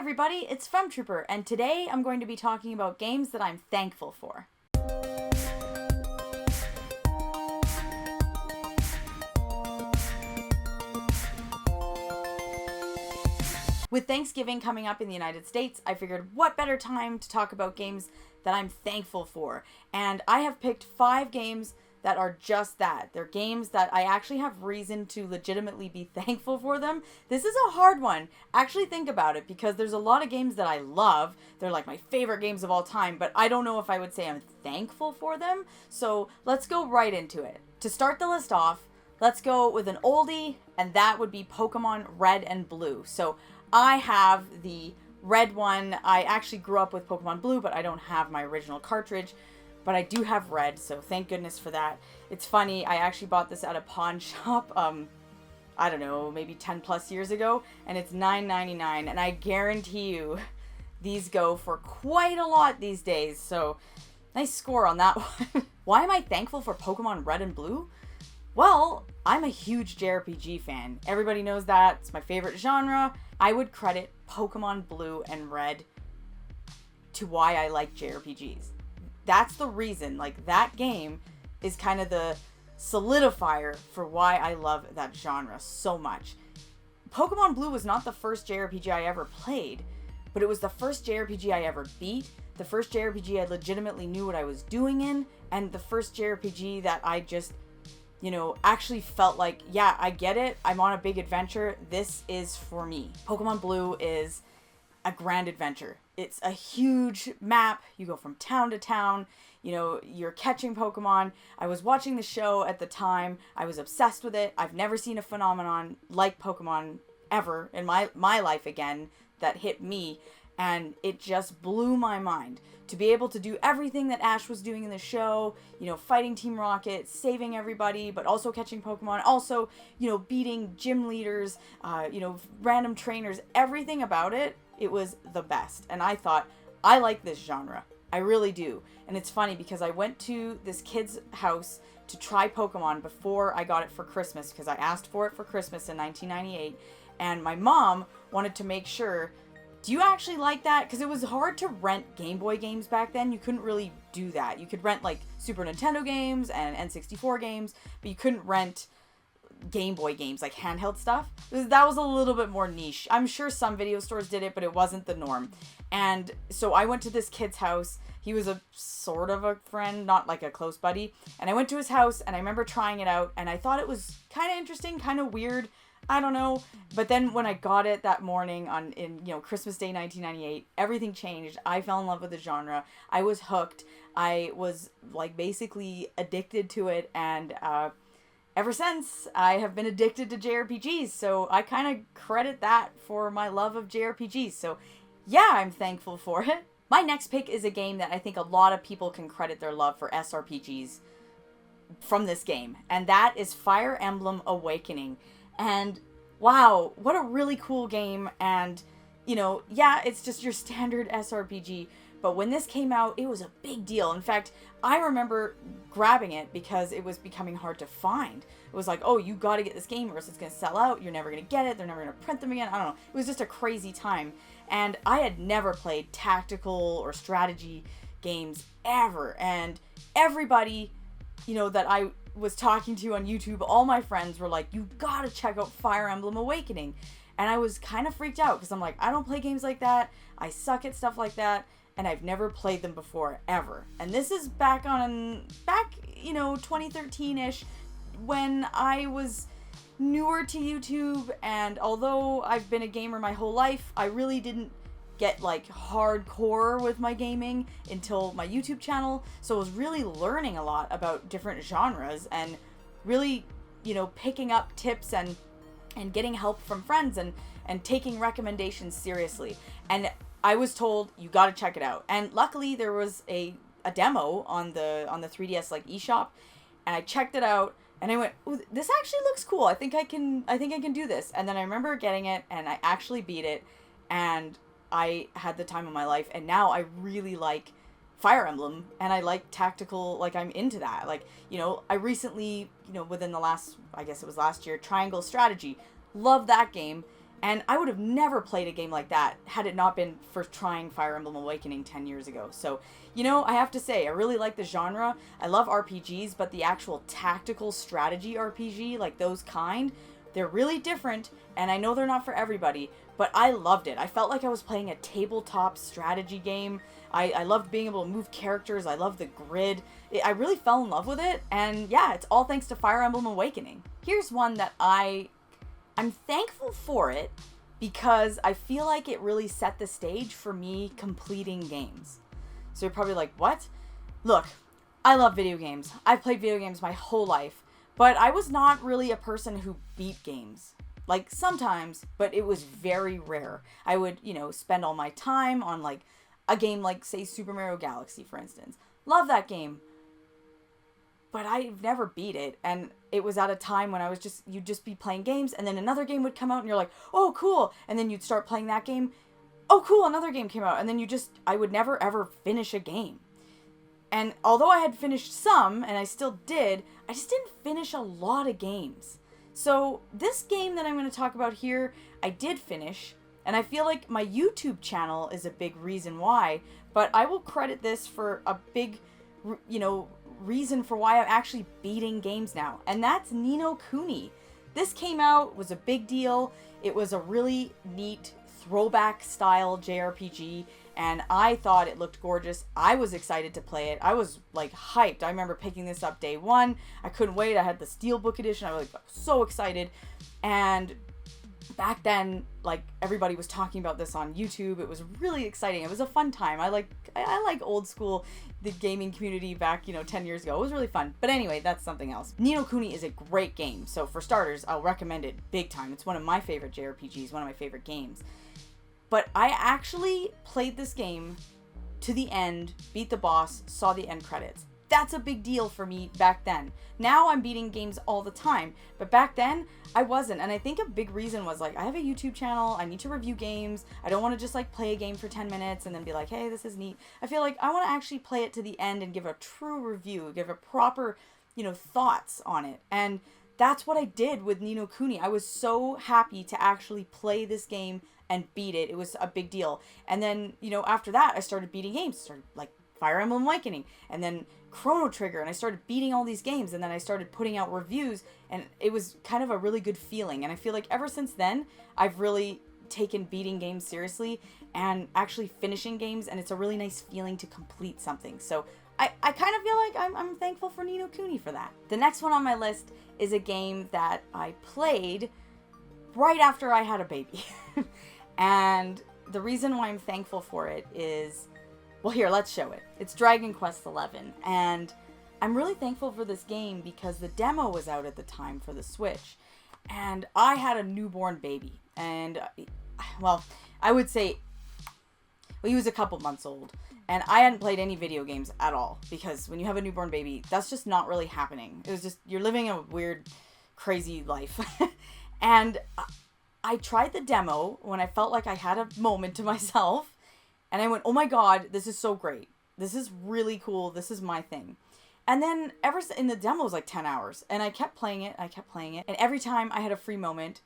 everybody, it's Femtrooper, and today I'm going to be talking about games that I'm thankful for. With Thanksgiving coming up in the United States, I figured what better time to talk about games that I'm thankful for. And I have picked 5 games that are just that. They're games that I actually have reason to legitimately be thankful for them. This is a hard one. Actually think about it, because there's a lot of games that I love. They're like my favorite games of all time, but I don't know if I would say I'm thankful for them. So let's go right into it. To start the list off, let's go with an oldie, and that would be Pokemon Red and Blue. So I have the red one. I actually grew up with Pokemon Blue, but I don't have my original cartridge. But I do have red, so thank goodness for that. It's funny, I actually bought this at a pawn shop, I don't know, maybe 10 plus years ago, and it's $9.99, and I guarantee you these go for quite a lot these days, so nice score on that one. Why am I thankful for Pokemon Red and Blue? Well, I'm a huge JRPG fan. Everybody knows that. It's my favorite genre. I would credit Pokemon Blue and Red to why I like JRPGs. That's the reason. Like, that game is kind of the solidifier for why I love that genre so much. Pokemon Blue was not the first JRPG I ever played, but it was the first JRPG I ever beat, the first JRPG I legitimately knew what I was doing in, and the first JRPG that I just, actually felt like, yeah, I get it. I'm on a big adventure. This is for me. Pokemon Blue is a grand adventure. It's a huge map. You go from town to town. You're catching Pokemon. I was watching the show at the time. I was obsessed with it. I've never seen a phenomenon like Pokemon ever in my life again that hit me. And it just blew my mind. To be able to do everything that Ash was doing in the show, fighting Team Rocket, saving everybody, but also catching Pokemon, also, beating gym leaders, random trainers, everything about it. It was the best. And I thought, I like this genre. I really do. And it's funny because I went to this kid's house to try Pokemon before I got it for Christmas, because I asked for it for Christmas in 1998. And my mom wanted to make sure, do you actually like that? Because it was hard to rent Game Boy games back then. You couldn't really do that. You could rent like Super Nintendo games and N64 games, but you couldn't rent Game Boy games, like handheld stuff. That was a little bit more niche. I'm sure some video stores did it, but it wasn't the norm. And so I went to this kid's house. He was a sort of a friend, not like a close buddy. And I went to his house and I remember trying it out, and I thought it was kind of interesting, kind of weird. I don't know. But then when I got it that morning in Christmas Day 1998, everything changed. I fell in love with the genre. I was hooked. I was like basically addicted to it, and ever since, I have been addicted to JRPGs, so I kind of credit that for my love of JRPGs. So yeah, I'm thankful for it. My next pick is a game that I think a lot of people can credit their love for SRPGs from this game, and that is Fire Emblem Awakening. And wow, what a really cool game. And, yeah, it's just your standard SRPG. But when this came out, it was a big deal. In fact, I remember grabbing it because it was becoming hard to find. It was like, oh, you got to get this game or else it's going to sell out. You're never going to get it. They're never going to print them again. I don't know. It was just a crazy time. And I had never played tactical or strategy games ever. And everybody, that I was talking to on YouTube, all my friends were like, you got to check out Fire Emblem Awakening. And I was kind of freaked out because I'm like, I don't play games like that. I suck at stuff like that. And I've never played them before, ever. And this is back 2013-ish, when I was newer to YouTube, and although I've been a gamer my whole life, I really didn't get like hardcore with my gaming until my YouTube channel. So I was really learning a lot about different genres, and really, picking up tips and getting help from friends and taking recommendations seriously. And I was told, you got to check it out. And luckily there was a demo on the 3DS like eShop, and I checked it out and I went, ooh, this actually looks cool. I think I can do this. And then I remember getting it and I actually beat it, and I had the time of my life. And now I really like Fire Emblem, and I like tactical, like I'm into that. Like, I recently, within the last, I guess it was last year, Triangle Strategy, love that game. And I would have never played a game like that had it not been for trying Fire Emblem Awakening 10 years ago. So, you know, I have to say, I really like the genre. I love RPGs, but the actual tactical strategy RPG, like those kind, they're really different, and I know they're not for everybody, but I loved it. I felt like I was playing a tabletop strategy game. I loved being able to move characters. I loved the grid. I really fell in love with it, and yeah, it's all thanks to Fire Emblem Awakening. Here's one that I'm thankful for it because I feel like it really set the stage for me completing games. So you're probably like, what? Look, I love video games. I've played video games my whole life, but I was not really a person who beat games. Like, sometimes, but it was very rare. I would, you know, spend all my time on, like, a game like, say, Super Mario Galaxy, for instance. Love that game. But I've never beat it, and it was at a time when you'd just be playing games, and then another game would come out, and you're like, oh, cool, and then you'd start playing that game, oh, cool, another game came out, and then I would never, ever finish a game. And although I had finished some, and I still did, I just didn't finish a lot of games. So this game that I'm going to talk about here, I did finish, and I feel like my YouTube channel is a big reason why, but I will credit this for a big, you know, reason for why I'm actually beating games now, and that's Ni no Kuni. This came out, was a big deal. It was a really neat throwback style JRPG, and I thought it looked gorgeous. I was excited to play it. I was like hyped. I remember picking this up day one. I couldn't wait. I had the Steelbook edition. I was like so excited, and back then, like, everybody was talking about this on YouTube. It was really exciting. It was a fun time. I like old school, the gaming community back, you know, 10 years ago. It was really fun. But anyway, that's something else. Ni no Kuni is a great game. So for starters, I'll recommend it big time. It's one of my favorite JRPGs, one of my favorite games. But I actually played this game to the end, beat the boss, saw the end credits. That's a big deal for me back then. Now I'm beating games all the time, but back then I wasn't. And I think a big reason was, like, I have a YouTube channel, I need to review games. I don't want to just like play a game for 10 minutes and then be like, hey, this is neat. I feel like I want to actually play it to the end and give a true review, give a proper, you know, thoughts on it. And that's what I did with Ni no Kuni. I was so happy to actually play this game and beat it. It was a big deal. And then, you know, after that, I started beating games. Started like Fire Emblem Awakening, and then Chrono Trigger, and I started beating all these games, and then I started putting out reviews, and it was kind of a really good feeling. And I feel like ever since then, I've really taken beating games seriously and actually finishing games, and it's a really nice feeling to complete something. So I kind of feel like I'm thankful for Ni no Kuni for that. The next one on my list is a game that I played right after I had a baby. And the reason why I'm thankful for it is, well, here, let's show it. It's Dragon Quest XI, and I'm really thankful for this game because the demo was out at the time for the Switch, and I had a newborn baby, and, well, I would say, well, he was a couple months old, and I hadn't played any video games at all, because when you have a newborn baby, that's just not really happening. It was just, you're living a weird, crazy life. And I tried the demo when I felt like I had a moment to myself, and I went, oh my god, this is so great. This is really cool. This is my thing. And then in the demo was like 10 hours, and I kept playing it. And every time I had a free moment,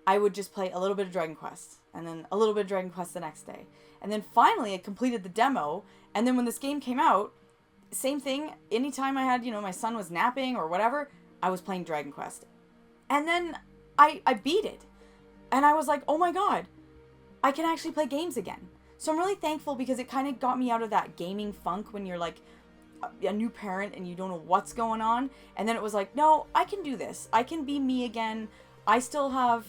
I would just play a little bit of Dragon Quest, and then a little bit of Dragon Quest the next day. And then finally I completed the demo, and then when this game came out, same thing. Anytime I had, you know, my son was napping or whatever, I was playing Dragon Quest. And then I beat it. And I was like, oh my god, I can actually play games again. So I'm really thankful because it kind of got me out of that gaming funk when you're like a new parent and you don't know what's going on. And then it was like, no, I can do this. I can be me again. I still have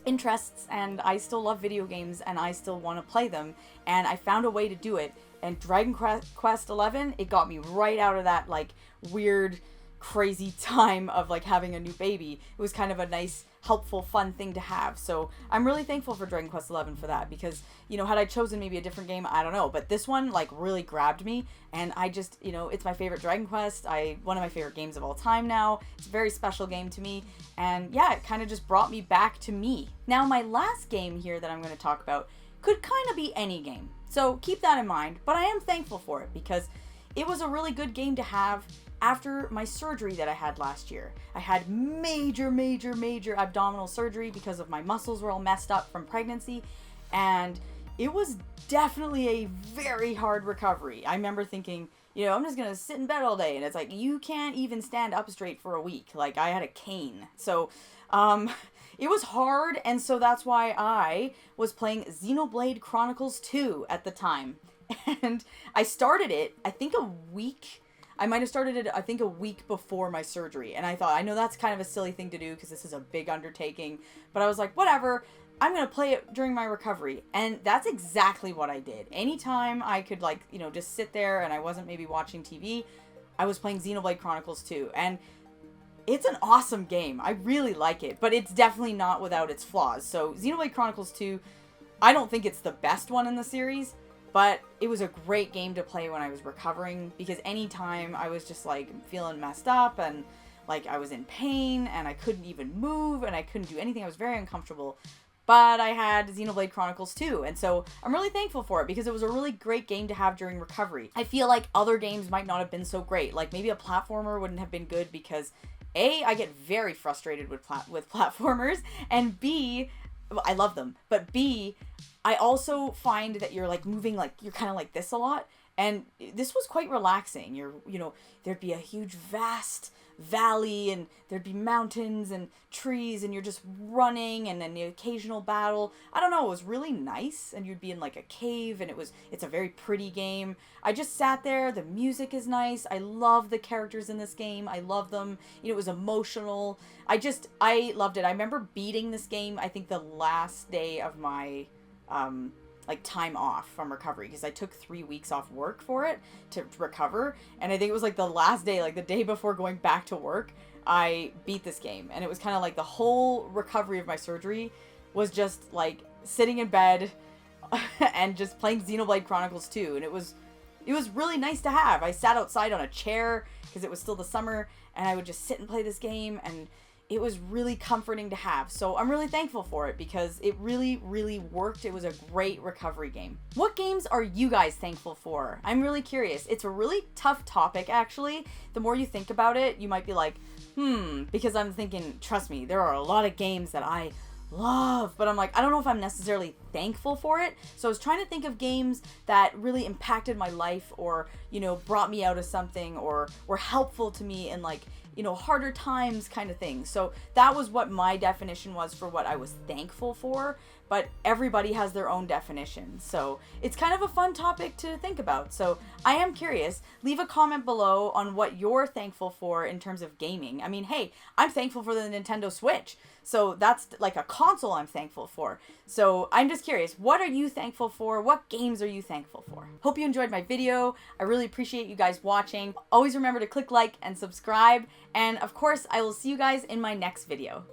interests, and I still love video games, and I still want to play them. And I found a way to do it. And Dragon Quest XI, it got me right out of that like weird, crazy time of like having a new baby. It was kind of a nice, helpful, fun thing to have. So I'm really thankful for Dragon Quest XI for that, because, you know, had I chosen maybe a different game, I don't know, but this one like really grabbed me, and I just, you know, it's my favorite Dragon Quest. One of my favorite games of all time now. It's a very special game to me, and yeah, it kind of just brought me back to me. Now my last game here that I'm going to talk about could kind of be any game, so keep that in mind, but I am thankful for it because it was a really good game to have after my surgery that I had last year. I had major abdominal surgery because of my muscles were all messed up from pregnancy, and it was definitely a very hard recovery. I remember thinking, you know, I'm just gonna sit in bed all day, and it's like, you can't even stand up straight for a week. Like, I had a cane. So, it was hard, and so that's why I was playing Xenoblade Chronicles 2 at the time. And I started it, I think I might have started it, I think a week before my surgery. And I thought, I know that's kind of a silly thing to do because this is a big undertaking, but I was like, whatever, I'm going to play it during my recovery. And that's exactly what I did. Anytime I could, like, you know, just sit there and I wasn't maybe watching TV, I was playing Xenoblade Chronicles 2. And it's an awesome game. I really like it, but it's definitely not without its flaws. So Xenoblade Chronicles 2, I don't think it's the best one in the series, but it was a great game to play when I was recovering, because anytime I was just like feeling messed up and like I was in pain and I couldn't even move and I couldn't do anything, I was very uncomfortable. But I had Xenoblade Chronicles 2, and so I'm really thankful for it because it was a really great game to have during recovery. I feel like other games might not have been so great. Like maybe a platformer wouldn't have been good because A, I get very frustrated with platformers, and B, I love them, but B, I also find that you're like moving, like you're kind of like this a lot, and this was quite relaxing. You know, there'd be a huge vast valley and there'd be mountains and trees and you're just running, and then the occasional battle. I don't know, it was really nice, and you'd be in like a cave, and it's a very pretty game. I just sat there, the music is nice, I love the characters in this game, I love them, you know, it was emotional. I loved it. I remember beating this game, I think the last day of my like time off from recovery, because I took 3 weeks off work for it to recover, and I think it was like the last day, like the day before going back to work, I beat this game. And it was kind of like the whole recovery of my surgery was just like sitting in bed and just playing Xenoblade Chronicles 2, and it was really nice to have. I sat outside on a chair because it was still the summer, and I would just sit and play this game, and it was really comforting to have. So I'm really thankful for it because it really worked. It was a great recovery game. What games are you guys thankful for? I'm really curious. It's a really tough topic, actually. The more you think about it, you might be like, because I'm thinking, trust me, there are a lot of games that I love, but I'm like, I don't know if I'm necessarily thankful for it. So I was trying to think of games that really impacted my life, or, you know, brought me out of something, or were helpful to me in, like, you know, harder times kind of thing. So that was what my definition was for what I was thankful for, but everybody has their own definition. So it's kind of a fun topic to think about. So I am curious. Leave a comment below on what you're thankful for in terms of gaming. I mean, hey, I'm thankful for the Nintendo Switch. So that's like a console I'm thankful for. So I'm just curious, what are you thankful for? What games are you thankful for? Hope you enjoyed my video. I really appreciate you guys watching. Always remember to click like and subscribe. And of course, I will see you guys in my next video.